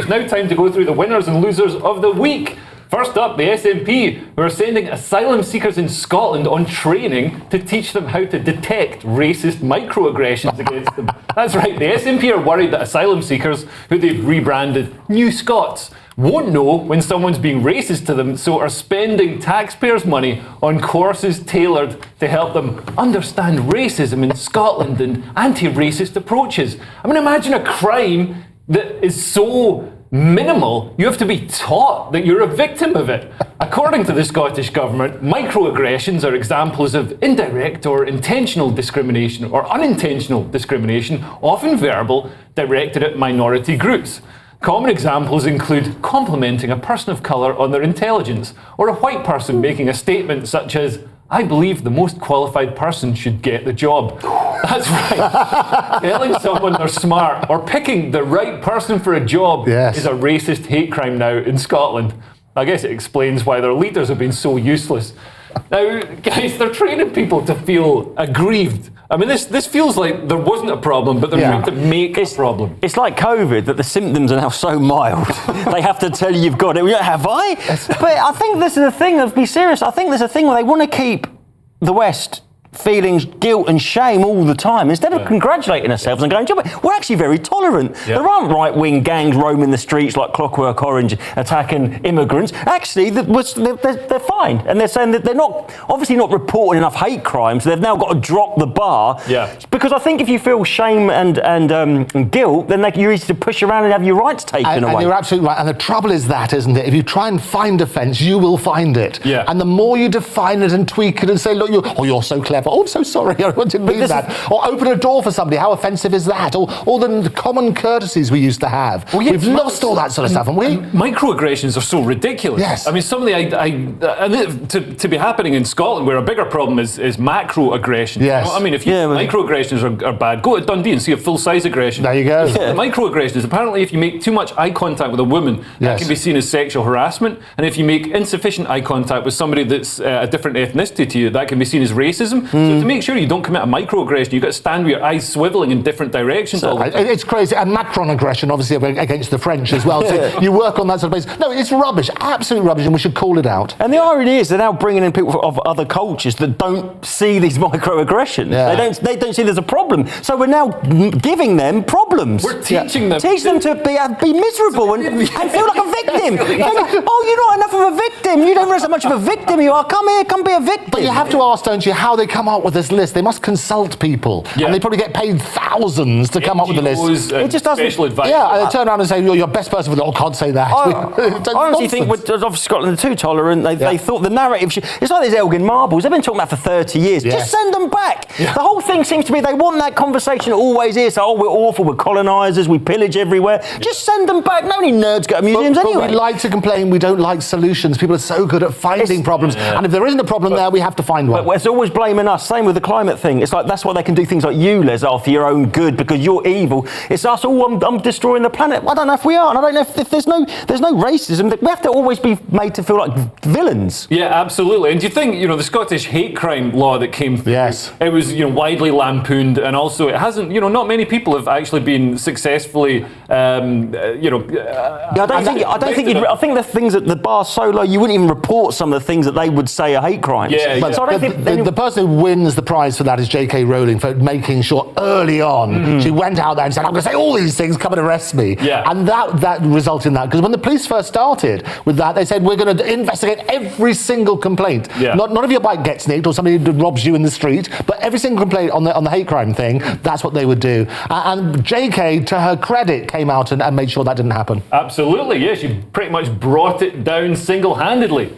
it's now time to go through the winners and losers of the week. First up, the SNP, who are sending asylum seekers in Scotland on training to teach them how to detect racist microaggressions against them. That's right, the SNP are worried that asylum seekers, who they've rebranded New Scots, won't know when someone's being racist to them, so are spending taxpayers' money on courses tailored to help them understand racism in Scotland and anti-racist approaches. I mean, imagine a crime that is so minimal, you have to be taught that you're a victim of it. According to the Scottish Government, microaggressions are examples of indirect or intentional discrimination or unintentional discrimination, often verbal, directed at minority groups. Common examples include complimenting a person of colour on their intelligence, or a white person making a statement such as, "I believe the most qualified person should get the job." That's right. Telling someone they're smart or picking the right person for a job is a racist hate crime now in Scotland. I guess it explains why their leaders have been so useless. Now, guys, they're training people to feel aggrieved. I mean, this feels like there wasn't a problem, but they're trying to make a problem. It's like COVID, that the symptoms are now so mild, they have to tell you you've got it. Have I? But I think this is a thing, let's be serious, I think there's a thing where they want to keep the West feeling guilt and shame all the time instead of congratulating ourselves and going, we're actually very tolerant. There aren't right-wing gangs roaming the streets like Clockwork Orange attacking immigrants. Actually, they're fine, and they're saying that they're not obviously not reporting enough hate crimes. So they've now got to drop the bar. Because I think if you feel shame and guilt, then you're easy to push around and have your rights taken away. And you're absolutely right. And the trouble is that, isn't it? If you try and find offence, you will find it. And the more you define it and tweak it and say, look, you're so clever. Oh, I'm so sorry, I didn't mean that. Or open a door for somebody, how offensive is that? Or all the common courtesies we used to have. We've lost all that sort of stuff, haven't we? Microaggressions are so ridiculous. I mean, some of the to be happening in Scotland, where a bigger problem is macroaggressions. I mean, if microaggressions are bad, go to Dundee and see a full-size aggression. There you go. Microaggressions, apparently if you make too much eye contact with a woman, that can be seen as sexual harassment. And if you make insufficient eye contact with somebody that's a different ethnicity to you, that can be seen as racism. So to make sure you don't commit a microaggression, you've got to stand with your eyes swiveling in different directions all the time. It's crazy. And Macron aggression, obviously, against the French as well. So you work on that sort of basis. No, it's rubbish, absolute rubbish, and we should call it out. And the irony is they're now bringing in people of other cultures that don't see these microaggressions. They don't see there's a problem. So we're now giving them problems. We're teaching them. Teach them to be miserable and feel like a victim. Oh, you're not enough of a victim. You don't realize how much of a victim you are. Come here, come be a victim. But you have to ask, don't you, how they come up with this list. They must consult people, and they probably get paid thousands to come up with the list. It just doesn't. Special advice. And they turn around and say, "You're your best person for that." Oh, can't say that. I honestly think, obviously Scotland are too tolerant. They thought the narrative. It's like these Elgin marbles. They've been talking about for 30 years. Just send them back. The whole thing seems to be they want that conversation. It always is. So, we're awful. We're colonisers. We pillage everywhere. Just send them back. No many nerds go to museums anyway. But we like to complain. We don't like solutions. People are so good at finding problems, and if there isn't a problem there, we have to find one. But it's always blaming us. Same with the climate thing. It's like that's why they can do things like you, Les, for your own good because you're evil. It's us all. I'm destroying the planet. I don't know if we are, and I don't know if there's no racism. We have to always be made to feel like villains. Yeah, absolutely. And do you think the Scottish hate crime law that came through? It was widely lampooned, and also it hasn't. Not many people have actually been successfully. I think the things at the bar so low you wouldn't even report some of the things that they would say are hate crimes. So I don't think the person who wins the prize for that is J.K. Rowling for making sure early on she went out there and said, "I'm going to say all these things, come and arrest me." And that resulted in that, because when the police first started with that, they said, "We're going to investigate every single complaint. None of your bike gets nicked or somebody robs you in the street, but every single complaint on the hate crime thing." That's what they would do. And J.K., to her credit, came out and made sure that didn't happen. Absolutely, yes. She pretty much brought it down single-handedly.